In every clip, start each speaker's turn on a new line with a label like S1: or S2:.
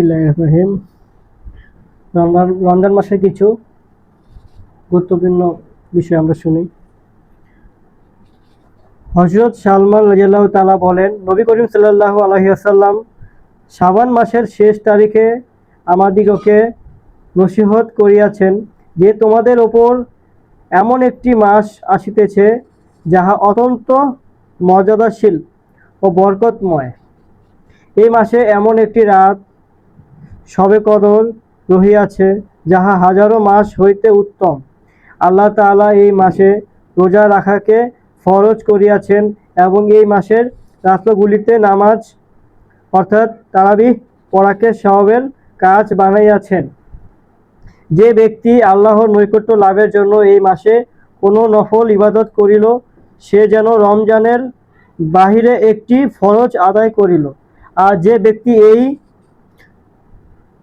S1: রহিম। রমজান মাসে কিছু গুরুত্বপূর্ণ বিষয় আমরা শুনি। হযরত সালমান রাদিয়াল্লাহু তাআলা বলেন, নবী করিম সাল্লাল্লাহু আলাইহি ওয়াসাল্লাম শাবান মাসের শেষ তারিখে আমাদিগকে নসিহত করিয়াছেন যে তোমাদের ওপর এমন একটি মাস আসিতেছে যাহা অত্যন্ত মর্যাদাশীল ও বরকতময়। এই মাসে এমন একটি রাত শবে কদর রহিয়াছে যাহা হাজারো মাস হইতে উত্তম। আল্লাহ তাআলা এই মাসে রোজা রাখাকে ফরজ করিয়াছেন এবং এই মাসের রাত্রগুলিতে নামাজ অর্থাৎ তারাবিহ পড়াকে সওয়াবের কাজ বানাইয়াছেন। যে ব্যক্তি আল্লাহর নৈকট্য লাভের জন্য এই মাসে কোনো নফল ইবাদত করিল, সে যেন রমজানের বাহিরে একটি ফরজ আদায় করিল। আর যে ব্যক্তি এই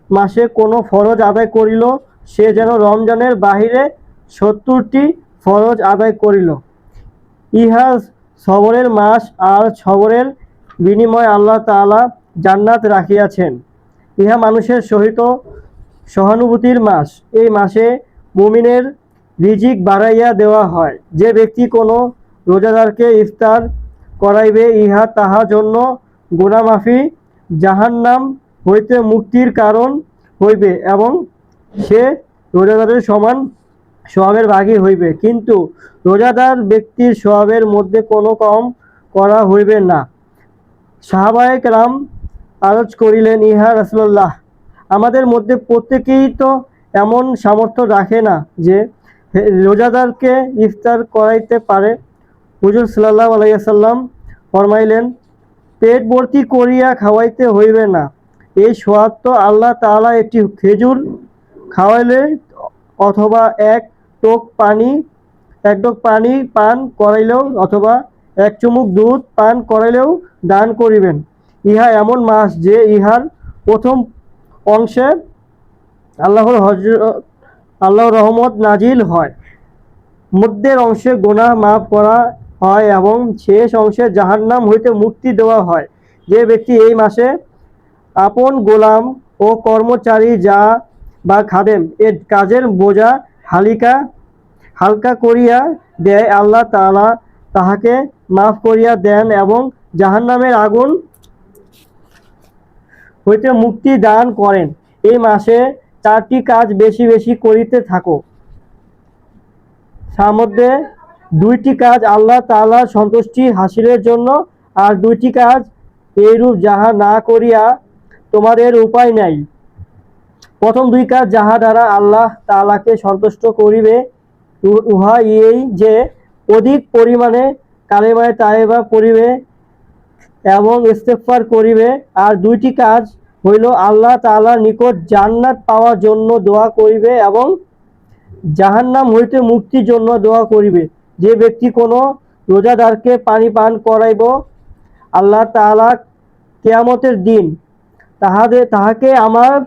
S1: মাসে কোনো ফরজ আদায় করিল, সে যেন রমজানের বাহিরে ৭০টি ফরজ আদায় করিল। ইহা সবরের মাস, আর সবরের বিনিময়ে আল্লাহ তাআলা জান্নাত রাখিয়াছেন। ইহা মানুষের সহিত সহানুভূতির মাস। এই মাসে মুমিনের রিজিক বাড়াইয়া দেওয়া হয়। যে ব্যক্তি কোনো রোজাদারকে ইফতার করাইবে, ইহা তাহার জন্য গুনাহমাফি, জাহান্নাম হইতে মুক্তির কারণ হইবে এবং সে রোজাদারের সমান সওয়াবের ভাগী হইবে। কিন্তু রোজাদার ব্যক্তির সওয়াবের মধ্যে কোনো কম করা হইবে না। সাহাবায়ে কেরাম আরজ করিলেন, ইহা রাসূলুল্লাহ, আমাদের মধ্যে প্রত্যেকেই তো এমন সামর্থ্য রাখে না যে রোজাদারকে ইফতার করাইতে পারে। হুজুর সাল্লাল্লাহু আলাইহি ওয়াসাল্লাম ফরমাইলেন, পেট ভর্তি করিয়া খাওয়াইতে হইবে না। এই সওয়াব তো আল্লাহ তাআলা একটি খেজুর খাওয়াইলে অথবা এক টোক পানি পান করাইলেও অথবা এক চুমুক দুধ পান করাইলেও দান করিবেন। ইহা এমন মাস যে ইহার প্রথম অংশে আল্লাহর রহমত নাজিল হয়, মধ্যের অংশে গুনাহ মাফ করা হয় এবং শেষ অংশে জাহান্নাম হইতে মুক্তি দেওয়া হয়। যে ব্যক্তি এই মাসে আপন গোলাম ও কর্মচারী বা খাদেম এর কাজের বোঝা হালকা করিয়া দেয়, আল্লাহ তাআলা তাহাকে মাফ করিয়া দেন এবং জাহান্নামের আগুন হইতে মুক্তি দান করেন। এই মাসে 4টি কাজ বেশি বেশি করিতে থাকো। তার মধ্যে 2টি কাজ আল্লাহ তাআলার সন্তুষ্টি হাসিলের জন্য, আর 2টি কাজ এইরূপ যাহা না করিয়া তোমাদের উপায় নাই। প্রথম 2 কাজ যাহা দ্বারা আল্লাহ তাআলাকে সন্তুষ্ট করিবে, উহা এই যে অধিক পরিমাণে কালেমায়ে তাইয়্যিবা পড়িবে এবং ইস্তেগফার করিবে। আর 2টি কাজ হইল আল্লাহ তাআলার নিকট জান্নাত পাওয়ার জন্য দোয়া করিবে এবং জাহান্নাম হইতে মুক্তির জন্য দোয়া করিবে। যে ব্যক্তি কোনো রোজাদারকে পানি পান করাইব, আল্লাহ তাআলা কিয়ামতের দিন তাহাকে আমার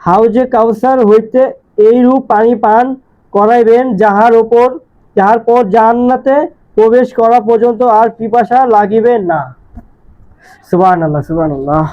S1: হাউজে কাউসার হইতে এইরূপ পানি পান করাইবেন, যাহার পর জান্নাতে প্রবেশ করা পর্যন্ত আর পিপাসা লাগিবে না। সুবহানাল্লাহ, সুবহানাল্লাহ।